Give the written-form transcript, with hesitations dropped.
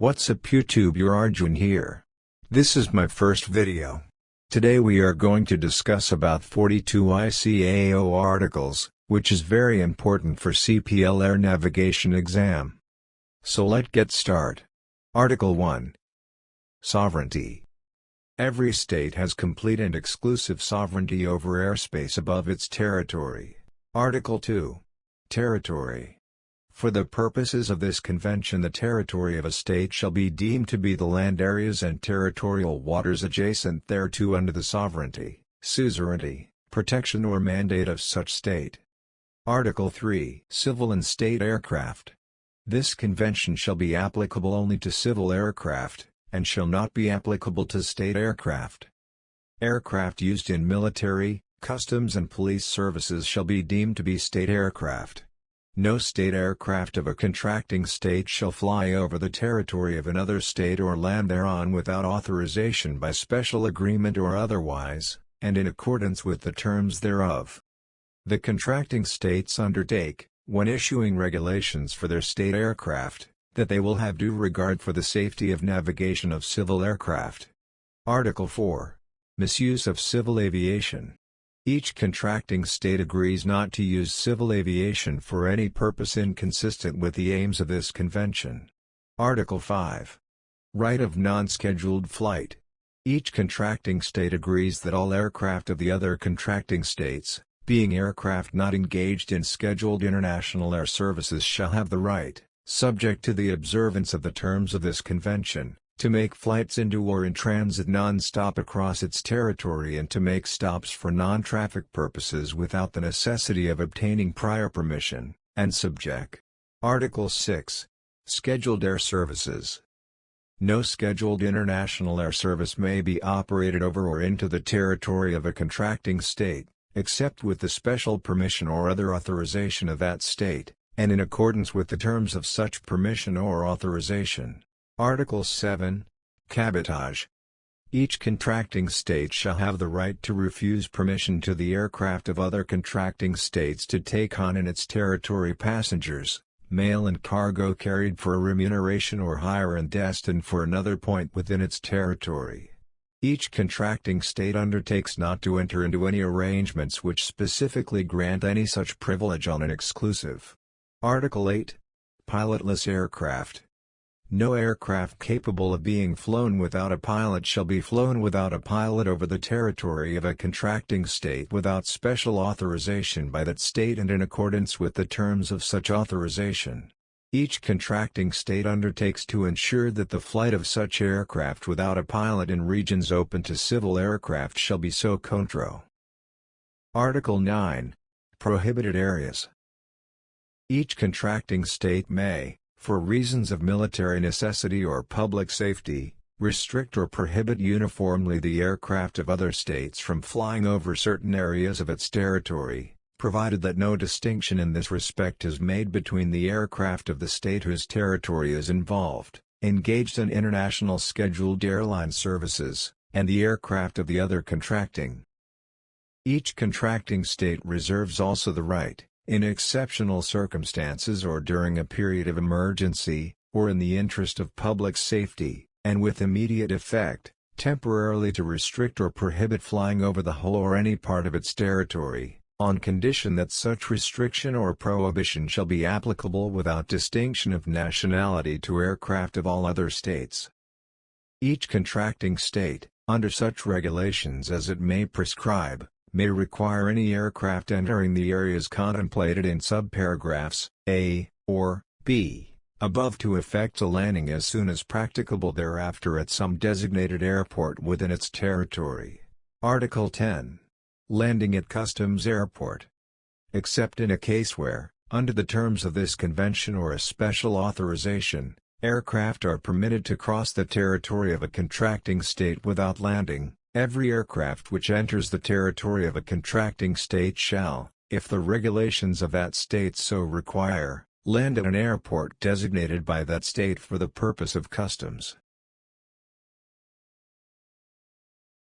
What's up YouTube, you're Arjun here. This is my first video. Today we are going to discuss about 42 ICAO articles, which is very important for CPL air navigation exam. So let's get start. Article 1. Sovereignty. Every state has complete and exclusive sovereignty over airspace above its territory. Article 2. Territory. For the purposes of this convention, the territory of a state shall be deemed to be the land areas and territorial waters adjacent thereto under the sovereignty, suzerainty, protection or mandate of such state. Article 3. Civil and state aircraft. This convention shall be applicable only to civil aircraft, and shall not be applicable to state aircraft. Aircraft used in military, customs and police services shall be deemed to be state aircraft. No state aircraft of a contracting state shall fly over the territory of another state or land thereon without authorization by special agreement or otherwise, and in accordance with the terms thereof. The contracting states undertake, when issuing regulations for their state aircraft, that they will have due regard for the safety of navigation of civil aircraft. Article 4. Misuse of civil aviation. Each contracting state agrees not to use civil aviation for any purpose inconsistent with the aims of this convention. Article 5. Right of non-scheduled flight. Each contracting state agrees that all aircraft of the other contracting states, being aircraft not engaged in scheduled international air services, shall have the right, subject to the observance of the terms of this convention, to make flights into or in transit non-stop across its territory and to make stops for non-traffic purposes without the necessity of obtaining prior permission, and subject. Article 6. Scheduled air services. No scheduled international air service may be operated over or into the territory of a contracting state, except with the special permission or other authorization of that state, and in accordance with the terms of such permission or authorization. Article 7. Cabotage. Each contracting state shall have the right to refuse permission to the aircraft of other contracting states to take on in its territory passengers, mail and cargo carried for a remuneration or hire and destined for another point within its territory. Each contracting state undertakes not to enter into any arrangements which specifically grant any such privilege on an exclusive. Article 8. Pilotless aircraft. No aircraft capable of being flown without a pilot shall be flown without a pilot over the territory of a contracting state without special authorization by that state and in accordance with the terms of such authorization. Each contracting state undertakes to ensure that the flight of such aircraft without a pilot in regions open to civil aircraft shall be so control. Article 9. Prohibited areas. Each contracting state may, for reasons of military necessity or public safety, restrict or prohibit uniformly the aircraft of other states from flying over certain areas of its territory, provided that no distinction in this respect is made between the aircraft of the state whose territory is involved, engaged in international scheduled airline services, and the aircraft of the other contracting. Each contracting state reserves also the right, in exceptional circumstances or during a period of emergency, or in the interest of public safety, and with immediate effect, temporarily to restrict or prohibit flying over the whole or any part of its territory, on condition that such restriction or prohibition shall be applicable without distinction of nationality to aircraft of all other states. Each contracting state, under such regulations as it may prescribe, may require any aircraft entering the areas contemplated in subparagraphs A or B above to effect a landing as soon as practicable thereafter at some designated airport within its territory. Article 10. Landing at Customs Airport. Except in a case where, under the terms of this convention or a special authorization, aircraft are permitted to cross the territory of a contracting state without landing, every aircraft which enters the territory of a contracting state shall, if the regulations of that state so require, land at an airport designated by that state for the purpose of customs,